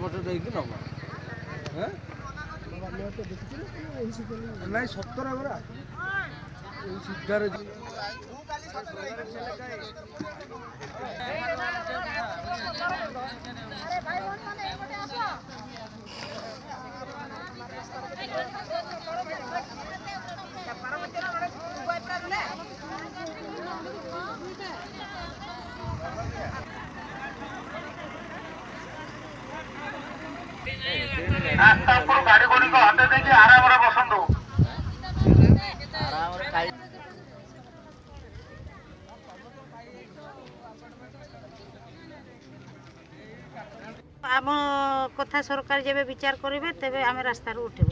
पछ देख ना सतर बरा सीधार गाड़ी गुड़ी को हाथ देखिए आराम बसंतु आम कथा सरकार जब विचार करेंगे तेरे आम रास्ता उठे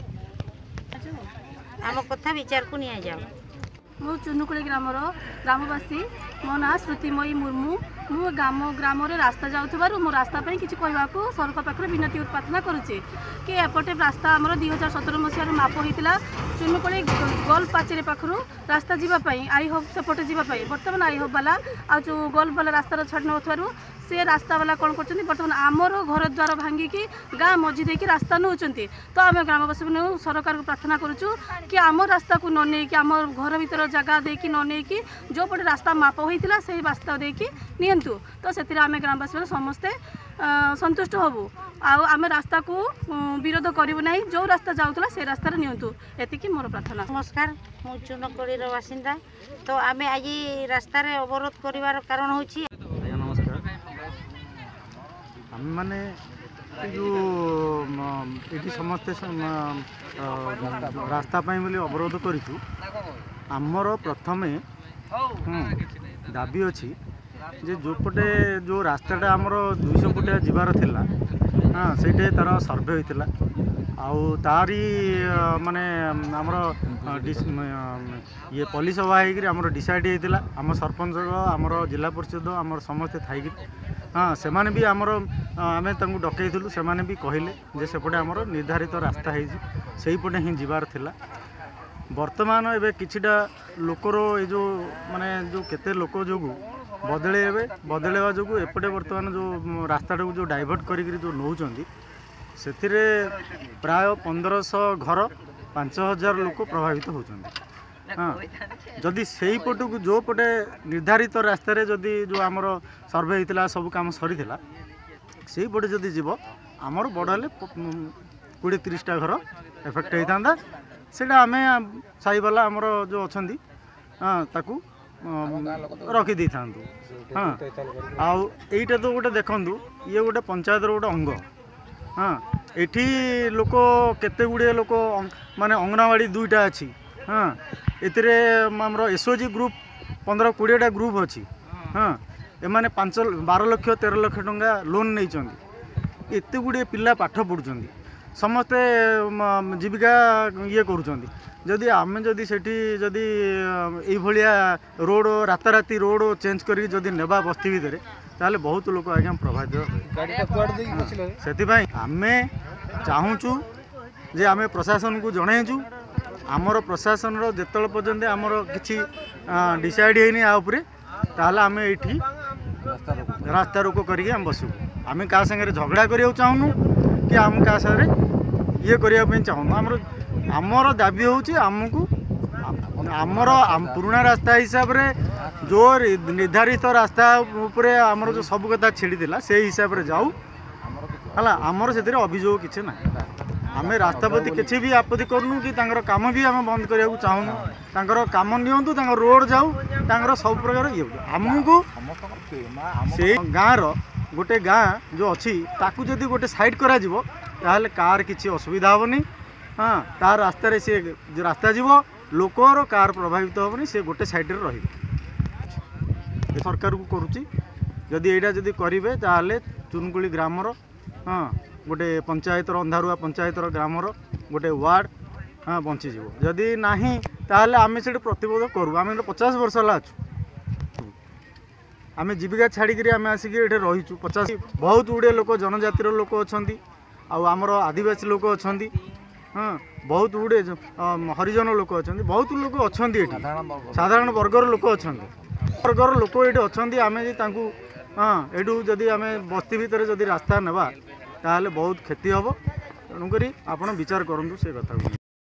आम कथा विचार को नहीं जाओ। मु चुनुकुली ग्रामर ग्रामवासी मो ना श्रुतिमयी मुर्मू मु ग्राम रास्ता जाऊँ मो रास्ता किसी कहवाक सरकार पाखे विनती प्रार्थना करुचे कि एपटे रास्ता आमर 2017 मसीह माप होता चुनुकुली गोल्फ पाचेरी पाखु रास्ता जावाई आई होप सेपटे जावाई बर्तमान आई होप वाला आ जो गोल्फ वाला रास्ता छाड़ नथु से रास्ता वाला कौन कर बर्तमान आमर घर द्वार भांगिकी गाँ मझी देकी रास्ता नौ तो आम ग्रामवासी मैंने सरकार को प्रार्थना करुचु कि आम रास्ता को न नहीं आम घर भीतर जगह देकी न नहीं जो पटे रास्ता माप होता से रास्ता देकी नियंतु तो से आम ग्रामवासी मैंने समस्ते संतुष्ट हबू आम रास्ता को विरोध करूँ ना जो रास्ता जाऊला से रास्ता नियंतु एतिकी मोर प्रार्थना। नमस्कार मु चुनकड़ी बासिंदा तो आम आज रास्ता अवरोध कर कारण हूँ आम मैंने जो ये समस्ते रास्ता बोली अवरोध करूँ आमर प्रथमे दाबी अच्छी जे जो पटे जो रास्ताटा आमर 200 फुटिया जीवार थिला हाँ से तार सर्वे होता आउ तारी माने आमर ये पुलिस सभा होकर डिसाइड होता आम सरपंच आमर जिला परिषद आमर समस्ते थी हाँ से भी आमर आम डकईलु से भी कहले जे सेपटे आमर निर्धारित रास्ता होपटे ही जीवार थिला वर्तमान एवं किछिटा लोकर ये जो माने जो केते लोक जो बदलेवा जो एपटे वर्तमान जो रास्ता जो डाइवर्ट करी जो नौ से प्राय 1500 घर 5000 लोक प्रभावित होती हाँ जदि से पटू जो पटे निर्धारित रास्तार जदि जो आमर सर्वे होता सब कम सरी से पटे जदि जीव आमर बढ़ले 20-30टा घर एफेक्ट होता से आम साईवाला आमर जो अच्छा हाँ ताकू रखी दे था हाँ आईटा तो गोटे देखूँ ये गोटे पंचायत गोटे अंग हाँ एठी लोक केते गुड़े लोक माने अंगनवाड़ी 2टा अच्छी हाँ एतिरे आमर एसओजी ग्रुप 15-20टा ग्रुप अच्छी हाँ एमाने 12 लाख 13 लाख टंका लोन नहीं एते गुड़े पिला पाठ पढ़ुं समस्ते जीविका ये करुँच जदि आम जदि सेठी जदि भाया रोड राताराति रोड चेंज करी जदि नेबा बस्ती भितर ताले बहुत लोक आज्ञा प्रभावित से आम चाहूँ जे आम प्रशासन को जनईचु आमर प्रशासन जिते पर्यंत आमर किसी डिसाइड होनी ताले आम ये रास्ता रोक करके आम बसू आम क्या सागर झगड़ा करिया चाहूँ कि आम क्या सागर ये करने चाहूँ आमर दाबी होची आमको आमर पुराना रास्ता हिसाब रे जो निर्धारित रास्ता उपरे आमर जो सब कथा छिड़ा से हिसाब रे जाऊ है आमर से अभियोग किसी ना आम रास्ता प्रति किसी भी आपत्ति करूँ कि काम भी आम बंद करने चाहूँ काम नियंतु रोड जाऊ सब प्रकार ये आमको से गाँव गोटे गाँ जो अच्छी ताकू जदि गोटे साइड करा जिवो ताहले कार किसी असुविधा हेनी हाँ तार रास्तार से रास्ता जीव लोकर कार प्रभावित हेनी से गोटे साइड रही सरकार को करुच्ची जदि यहाँ जदि करेंगे ताहले चुनकुली ग्रामर हाँ गोटे पंचायतर अंधारुआ पंचायतर ग्रामर गोटे वार्ड हाँ बंचीज जदि ना ताहले आम से प्रतिरोध करूँ आम 50 वर्ष है अच्छु आम जीविका छाड़ी आम आसिक रहीचु 50 बहुत गुड़े लोक जनजातिर लोक अच्छा आमर आदिवासी लोक अच्छा हाँ बहुत गुड़े हरिजन लोक अच्छा बहुत लोक अच्छा साधारण वर्गर लोक अच्छा वर्गर लोक ये अच्छा आम हाँ यू जदि आम बस्ती भितर जदि रास्ता नेबा ताहले बहुत क्षति हम तेणुक आप विचार करूँ से कथा।